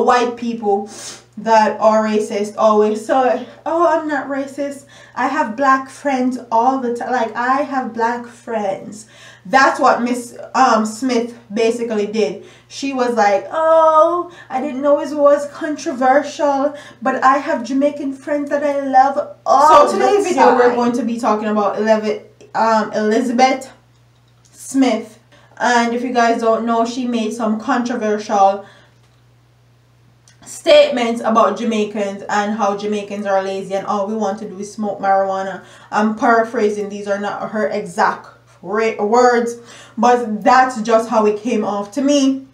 white people that are racist always say, oh, I'm not racist, I have black friends all the time. Like, I have black friends. That's what Miss Smith basically did. She was like, oh, I didn't know it was controversial, but I have Jamaican friends that I love all the time. So today's video we're going to be talking about Elizabeth Smith. And if you guys don't know, she made some controversial statements about Jamaicans and how Jamaicans are lazy and all we want to do is smoke marijuana. I'm paraphrasing, these are not her exact words, but that's just how it came off to me.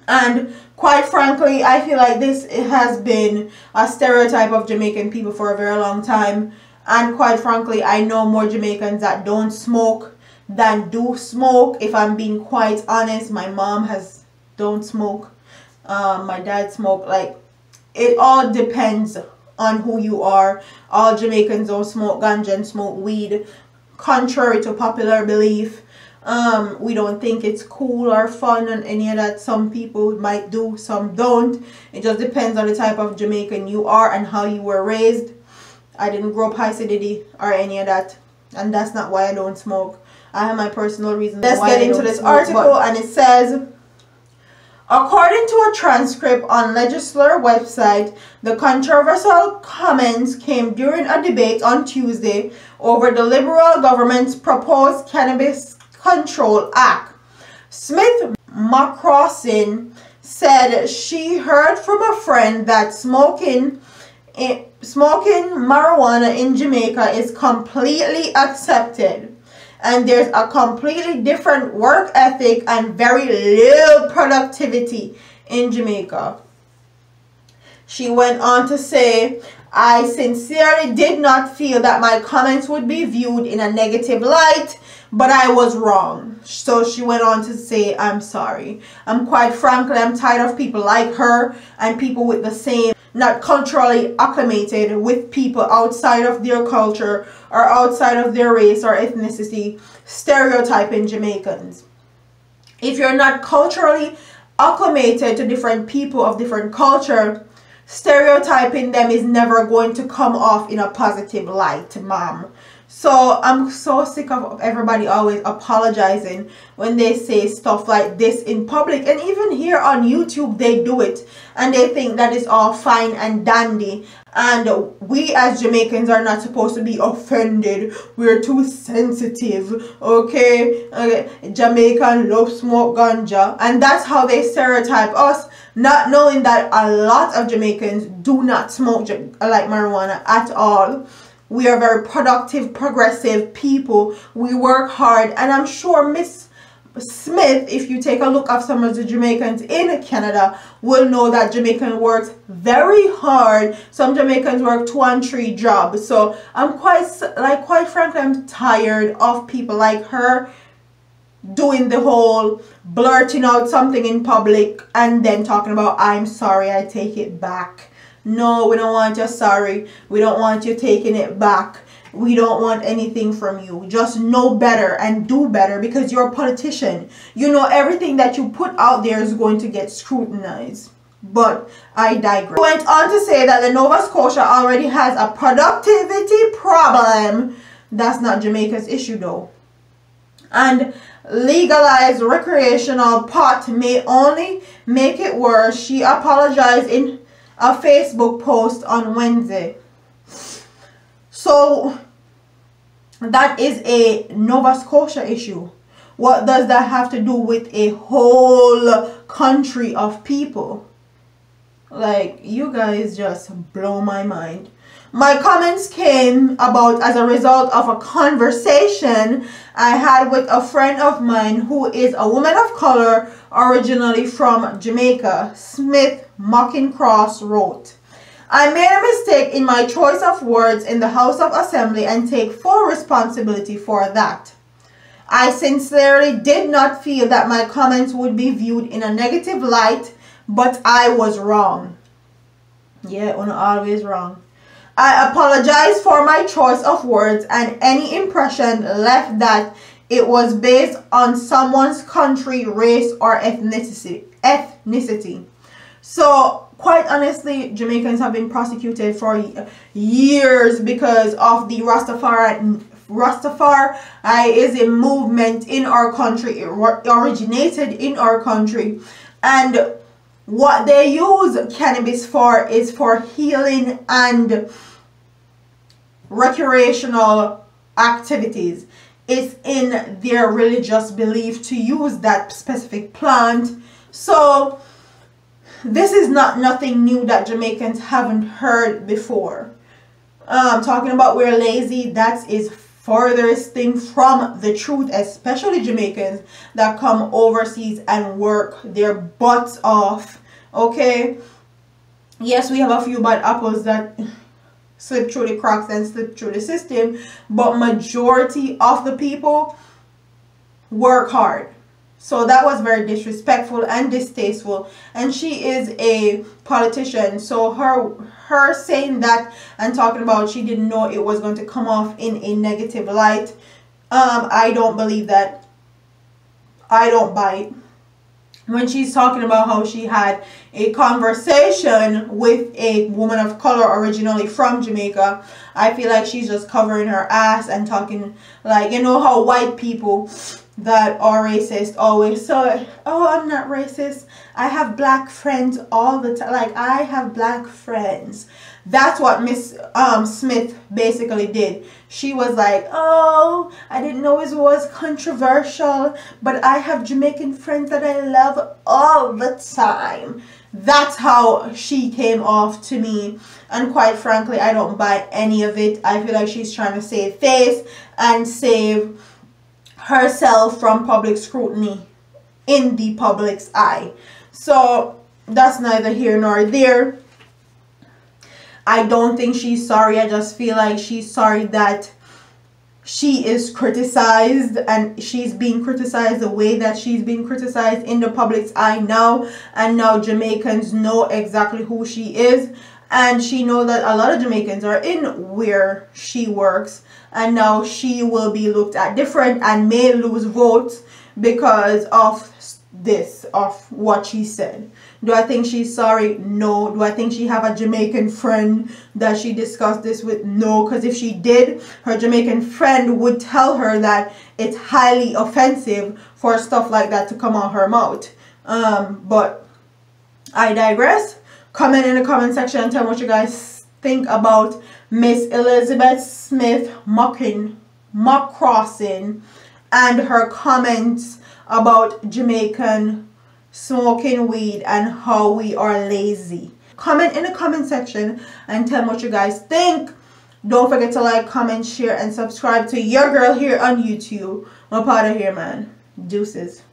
And quite frankly, I feel like this has been a stereotype of Jamaican people for a very long time. And quite frankly, I know more Jamaicans that don't smoke than do smoke. If I'm being quite honest, my mom don't smoke. My dad smoked. Like, it all depends on who you are. All Jamaicans don't smoke ganja and smoke weed, contrary to popular belief. We don't think it's cool or fun and any of that. Some people might do, some don't. It just depends on the type of Jamaican you are and how you were raised. I didn't grow up high acidity or any of that, and that's not why I don't smoke. I have my personal reasons. Let's get into this article, and it says, according to a transcript on Legisler website, the controversial comments came during a debate on Tuesday over the Liberal government's proposed Cannabis Control Act. Smith Mccrossin said she heard from a friend that smoking marijuana in Jamaica is completely accepted. And there's a completely different work ethic and very little productivity in Jamaica. She went on to say, I sincerely did not feel that my comments would be viewed in a negative light, but I was wrong. So she went on to say, I'm sorry. Quite frankly, I'm tired of people like her and people with the same, not culturally acclimated with people outside of their culture or outside of their race or ethnicity, stereotyping Jamaicans. If you're not culturally acclimated to different people of different culture, stereotyping them is never going to come off in a positive light, ma'am. So I'm so sick of everybody always apologizing when they say stuff like this in public. And even here on YouTube, they do it. And they think that it's all fine and dandy. And we as Jamaicans are not supposed to be offended. We're too sensitive. Okay? Jamaican love smoke ganja. And that's how they stereotype us. Not knowing that a lot of Jamaicans do not smoke like marijuana at all. We are very productive, progressive people. We work hard. And I'm sure Miss Smith, if you take a look at some of the Jamaicans in Canada, will know that Jamaican works very hard. Some Jamaicans work 2 and 3 jobs. So I'm quite frankly, I'm tired of people like her doing the whole blurting out something in public and then talking about, I'm sorry, I take it back. No, we don't want you sorry. We don't want you taking it back. We don't want anything from you. Just know better and do better because you're a politician. You know everything that you put out there is going to get scrutinized. But I digress. He went on to say that the Nova Scotia already has a productivity problem. That's not Jamaica's issue though. And legalized recreational pot may only make it worse. She apologized in a Facebook post on Wednesday. So that is a Nova Scotia issue. What does that have to do with a whole country of people? Like, you guys just blow my mind. My comments came about as a result of a conversation I had with a friend of mine who is a woman of color originally from Jamaica. Smith Mccrossin wrote, I made a mistake in my choice of words in the House of Assembly and take full responsibility for that. I sincerely did not feel that my comments would be viewed in a negative light, but I was wrong. Yeah, I'm always wrong. I apologize for my choice of words and any impression left that it was based on someone's country, race, or ethnicity. So quite honestly, Jamaicans have been prosecuted for years because of the Rastafari is a movement in our country. It originated in our country, and what they use cannabis for is for healing and recreational activities. It's in their religious belief to use that specific plant. So this is not nothing new that Jamaicans haven't heard before. Talking about we're lazy, that is furthest thing from the truth, especially Jamaicans that come overseas and work their butts off. Okay, yes, we have a few bad apples that slip through the cracks and slip through the system, but majority of the people work hard. So that was very disrespectful and distasteful, and she is a politician, so her saying that and talking about she didn't know it was going to come off in a negative light, I don't believe that. I don't buy it. When she's talking about how she had a conversation with a woman of color originally from Jamaica, I feel like she's just covering her ass and talking like, you know how white people that are racist always say, oh, I'm not racist, I have black friends all the time, like I have black friends. That's what Miss Smith basically did. She was like, oh, I didn't know it was controversial, but I have Jamaican friends that I love all the time. That's how she came off to me, and quite frankly, I don't buy any of it. I feel like she's trying to save face and save herself from public scrutiny in the public's eye. So that's neither here nor there. I don't think she's sorry. I just feel like she's sorry that she is criticized, and she's being criticized the way that she's being criticized in the public's eye now. And now Jamaicans know exactly who she is, and she knows that a lot of Jamaicans are in where she works, and now she will be looked at different and may lose votes because of this, of what she said. Do I think she's sorry? No. Do I think she have a Jamaican friend that she discussed this with? No, because if she did, her Jamaican friend would tell her that it's highly offensive for stuff like that to come out her mouth. But I digress. Comment in the comment section and tell me what you guys think about Miss Elizabeth Smith Mccrossin and her comments about Jamaican smoking weed and how we are lazy. Comment in the comment section and tell me what you guys think. Don't forget to like, comment, share, and subscribe to your girl here on YouTube. I'm out of here, man. Deuces.